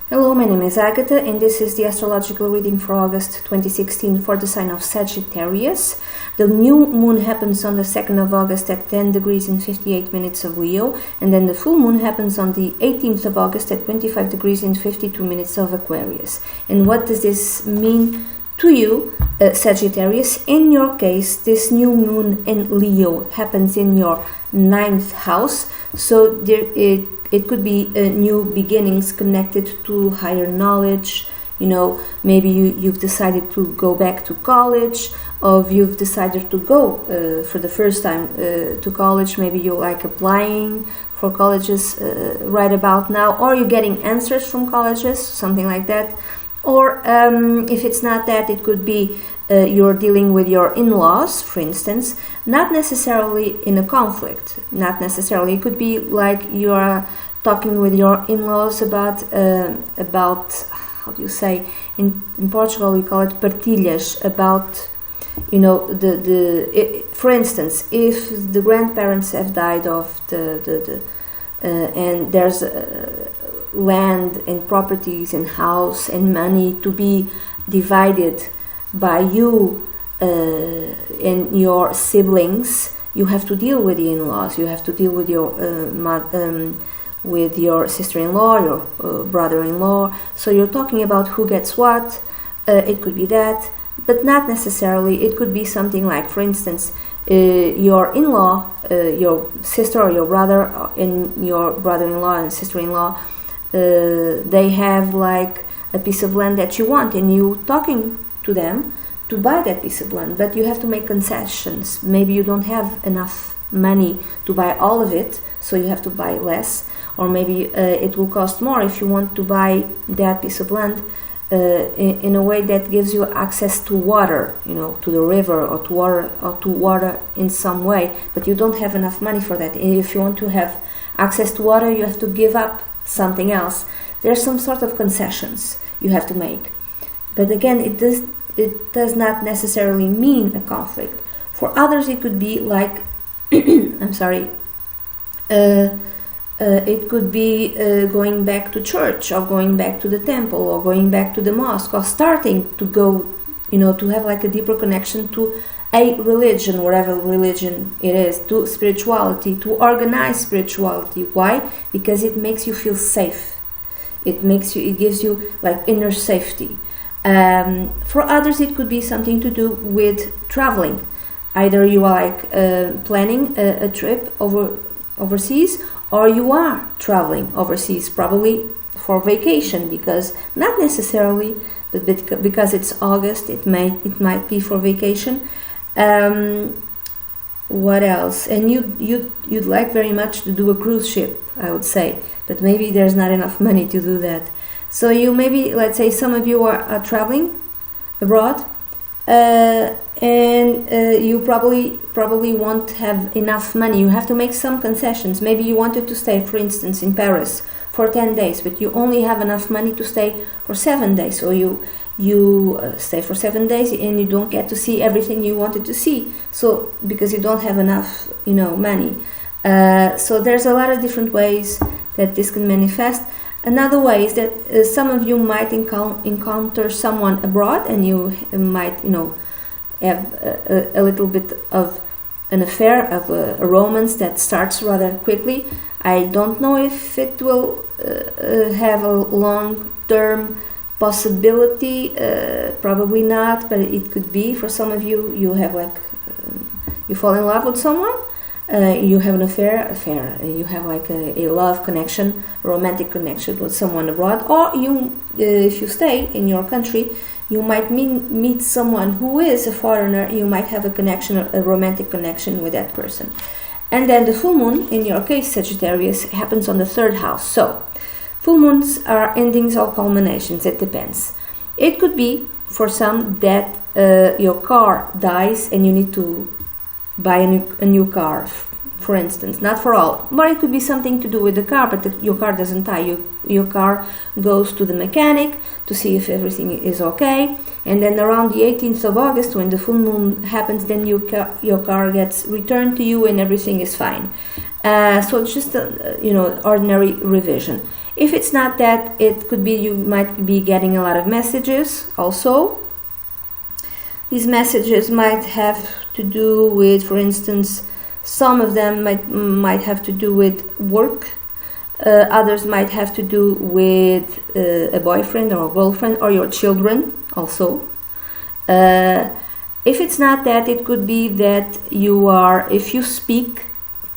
Hello, my name is Agatha, and this is the astrological reading for August 2016 for the sign of Sagittarius. The new moon happens on the 2nd of August at 10 degrees and 58 minutes of Leo, and then the full moon happens on the 18th of August at 25 degrees and 52 minutes of Aquarius. And what does this mean to you, Sagittarius? In your case, this new moon in Leo happens in your 9th house, so it could be new beginnings connected to higher knowledge. You know, maybe you've decided to go back to college, or you've decided to go for the first time to college. Maybe you like applying for colleges right about now, or you're getting answers from colleges, something like that. Or if it's not that, it could be you're dealing with your in-laws, for instance, not necessarily in a conflict, not necessarily. It could be like you're talking with your in-laws about how do you say, in Portugal we call it partilhas, about, you know, for instance, if the grandparents have died of and there's land and properties and house and money to be divided by you and your siblings, you have to deal with the in-laws. You have to deal with your sister-in-law, your brother-in-law. So you're talking about who gets what. It could be that, but not necessarily. It could be something like, for instance, your in-law, your sister or your brother, and your brother-in-law and sister-in-law, they have like a piece of land that you want, and you talking to them to buy that piece of land, but you have to make concessions. Maybe you don't have enough money to buy all of it, so you have to buy less, or maybe it will cost more if you want to buy that piece of land in a way that gives you access to water, you know, to the river, or to water in some way, but you don't have enough money for that. And if you want to have access to water, you have to give up something else. There's some sort of concessions you have to make. But again, it does not necessarily mean a conflict. For others, it could be like, I'm sorry, it could be going back to church, or going back to the temple, or going back to the mosque, or starting to go, you know, to have like a deeper connection to a religion, whatever religion it is, to spirituality, to organize spirituality. Why? Because it makes you feel safe. It gives you like inner safety. For others, it could be something to do with traveling. Either you are like planning a trip overseas, or you are traveling overseas, probably for vacation, because not necessarily, but because it's August, it might be for vacation. What else? And you'd like very much to do a cruise ship, I would say, but maybe there's not enough money to do that. So you maybe, let's say some of you are traveling abroad, and you probably won't have enough money. You have to make some concessions. Maybe you wanted to stay, for instance, in Paris for 10 days, but you only have enough money to stay for 7 days. So you stay for 7 days and you don't get to see everything you wanted to see. So because you don't have enough, you know, money. So there's a lot of different ways that this can manifest. Another way is that some of you might encounter someone abroad, and you might, you know, have a little bit of an affair, of a romance that starts rather quickly. I don't know if it will have a long-term possibility, probably not, but it could be. For some of you, you have like you fall in love with someone, you have an affair, you have like a love connection, a romantic connection with someone abroad, or you, if you stay in your country, you might meet someone who is a foreigner. You might have a connection, a romantic connection with that person. And then the full moon, in your case, Sagittarius, happens on the 3rd house. So full moons are endings or culminations. It depends. It could be for some that your car dies and you need to buy a new car, for instance. Not for all, but it could be something to do with the car, but your car doesn't die. Your car goes to the mechanic to see if everything is okay, and then around the 18th of August, when the full moon happens, then your car gets returned to you and everything is fine. So it's just a ordinary revision. If it's not that, it could be you might be getting a lot of messages also. These messages might have to do with, for instance, some of them might have to do with work. Others might have to do with a boyfriend or a girlfriend or your children also. If it's not that, it could be that you are, if you speak,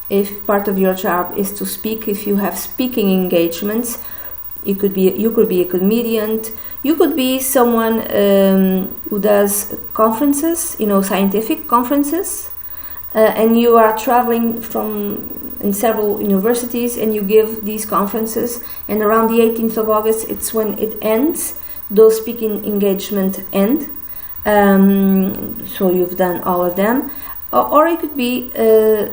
if part of your job is to speak, if you have speaking engagements, you could be a comedian, you could be someone who does conferences, scientific conferences, and you are traveling in several universities and you give these conferences, and around the 18th of August it's when it ends, those speaking engagements end. So you've done all of them, or it could be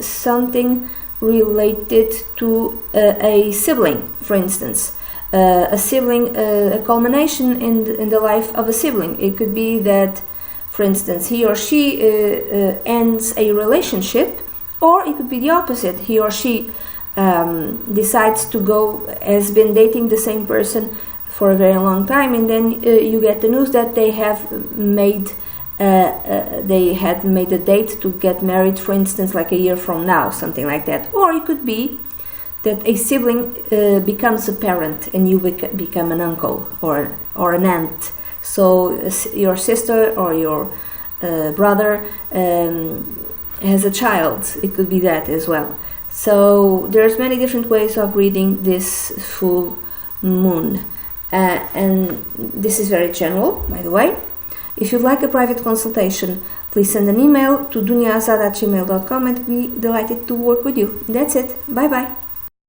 something related to a sibling, for instance. A sibling, a culmination in the life of a sibling. It could be that, for instance, he or she ends a relationship, or it could be the opposite. He or she decides to go, has been dating the same person for a very long time, and then you get the news that they have made they had made a date to get married, for instance, like a year from now, something like that. Or it could be that a sibling becomes a parent and you become an uncle or an aunt. So your sister or your brother has a child. It could be that as well. So there's many different ways of reading this full moon. And this is very general, by the way. If you'd like a private consultation, please send an email to duniaazad@gmail.com and be delighted to work with you. That's it. Bye bye.